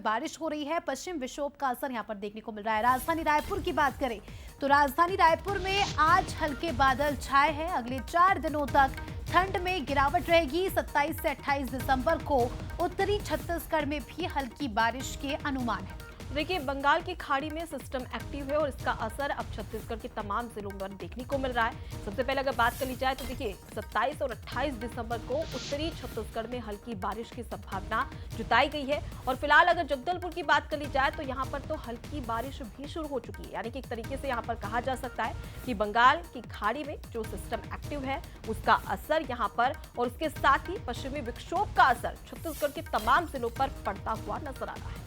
बारिश हो रही है। पश्चिम विक्षोभ का असर यहां पर देखने को मिल रहा है। राजधानी रायपुर की बात करें तो राजधानी रायपुर में आज हल्के बादल छाए हैं। अगले 4 दिनों तक ठंड में गिरावट रहेगी। 27 से 28 दिसंबर को उत्तरी छत्तीसगढ़ में भी हल्की बारिश के अनुमान है। देखिए, बंगाल की खाड़ी में सिस्टम एक्टिव है और इसका असर अब छत्तीसगढ़ के तमाम जिलों पर देखने को मिल रहा है। सबसे पहले अगर बात कर ली जाए तो देखिए 27 और 28 दिसंबर को उत्तरी छत्तीसगढ़ में हल्की बारिश की संभावना जताई गई है। और फिलहाल अगर जगदलपुर की बात कर ली जाए तो यहाँ पर तो हल्की बारिश भी शुरू हो चुकी है। यानी कि एक तरीके से यहाँ पर कहा जा सकता है कि बंगाल की खाड़ी में जो सिस्टम एक्टिव है उसका असर यहाँ पर और उसके साथ ही पश्चिमी विक्षोभ का असर छत्तीसगढ़ के तमाम जिलों पर पड़ता हुआ नजर आ रहा है।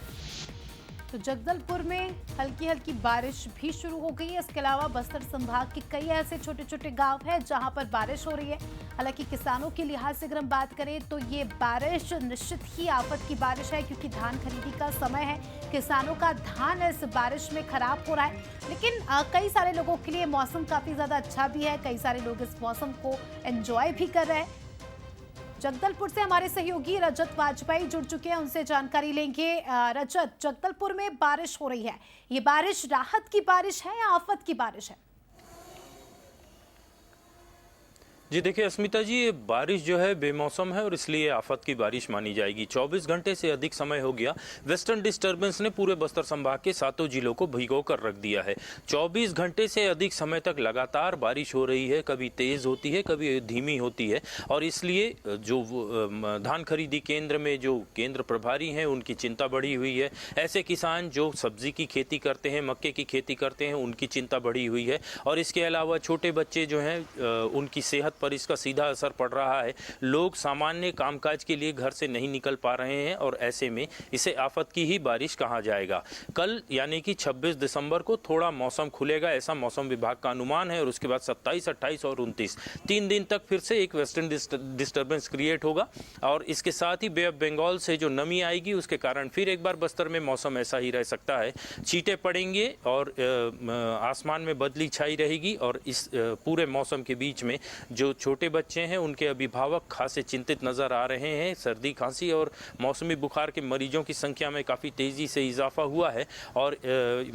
तो जगदलपुर में हल्की हल्की बारिश भी शुरू हो गई है। इसके अलावा बस्तर संभाग के कई ऐसे छोटे छोटे गांव हैं जहां पर बारिश हो रही है। हालांकि किसानों के लिहाज से अगर हम बात करें तो ये बारिश निश्चित ही आफत की बारिश है, क्योंकि धान खरीदी का समय है। किसानों का धान इस बारिश में खराब हो रहा है, लेकिन कई सारे लोगों के लिए मौसम काफी ज्यादा अच्छा भी है। कई सारे लोग इस मौसम को एंजॉय भी कर रहे हैं। जगदलपुर से हमारे सहयोगी रजत वाजपेयी जुड़ चुके हैं, उनसे जानकारी लेंगे। रजत, जगदलपुर में बारिश हो रही है, ये बारिश राहत की बारिश है या आफत की बारिश है? जी देखिए अस्मिता जी, ये बारिश जो है बेमौसम है और इसलिए आफत की बारिश मानी जाएगी। 24 घंटे से अधिक समय हो गया वेस्टर्न डिस्टर्बेंस ने पूरे बस्तर संभाग के 7 जिलों को भिगो कर रख दिया है। 24 घंटे से अधिक समय तक लगातार बारिश हो रही है, कभी तेज होती है कभी धीमी होती है। और इसलिए जो धान खरीदी केंद्र में जो केंद्र प्रभारी हैं उनकी चिंता बढ़ी हुई है। ऐसे किसान जो सब्जी की खेती करते हैं, मक्के की खेती करते हैं, उनकी चिंता बढ़ी हुई है। और इसके अलावा छोटे बच्चे जो हैं उनकी सेहत पर इसका सीधा असर पड़ रहा है। लोग सामान्य कामकाज के लिए घर से नहीं निकल पा रहे हैं और ऐसे में इसे आफत की ही बारिश कहा जाएगा। कल यानी कि 26 दिसंबर को थोड़ा मौसम खुलेगा, ऐसा मौसम विभाग का अनुमान है। और उसके बाद 27, 28 और 29 3 दिन तक फिर से एक वेस्टर्न डिस्टर्बेंस क्रिएट होगा। और इसके साथ ही बे ऑफ बंगाल से जो नमी आएगी उसके कारण फिर एक बार बस्तर में मौसम ऐसा ही रह सकता है। छींटे पड़ेंगे और आसमान में बदली छाई रहेगी। और इस पूरे मौसम के बीच में जो छोटे बच्चे हैं उनके अभिभावक खासे चिंतित नजर आ रहे हैं। सर्दी खांसी और मौसमी बुखार के मरीजों की संख्या में काफ़ी तेज़ी से इजाफा हुआ है। और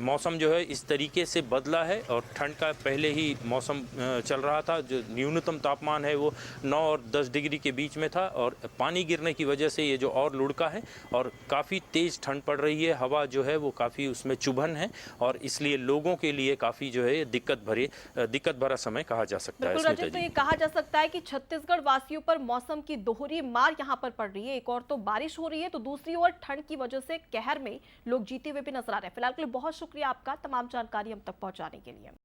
मौसम जो है इस तरीके से बदला है। और ठंड का पहले ही मौसम चल रहा था, जो न्यूनतम तापमान है वो 9 और 10 डिग्री के बीच में था। और पानी गिरने की वजह से ये जो और लुढ़का है और काफ़ी तेज़ ठंड पड़ रही है। हवा जो है वो काफ़ी उसमें चुभन है और इसलिए लोगों के लिए काफ़ी जो है दिक्कत भरा समय कहा जा सकता है। तो ये कहा जा सकता है कि छत्तीसगढ़ वासियों पर मौसम की दोहरी मार यहां पर पड़ रही है। एक और तो बारिश हो रही है तो दूसरी ओर ठंड की वजह से कहर में लोग जीते हुए भी नजर आ रहे हैं। फिलहाल के लिए बहुत शुक्रिया आपका तमाम जानकारी हम तक पहुंचाने के लिए।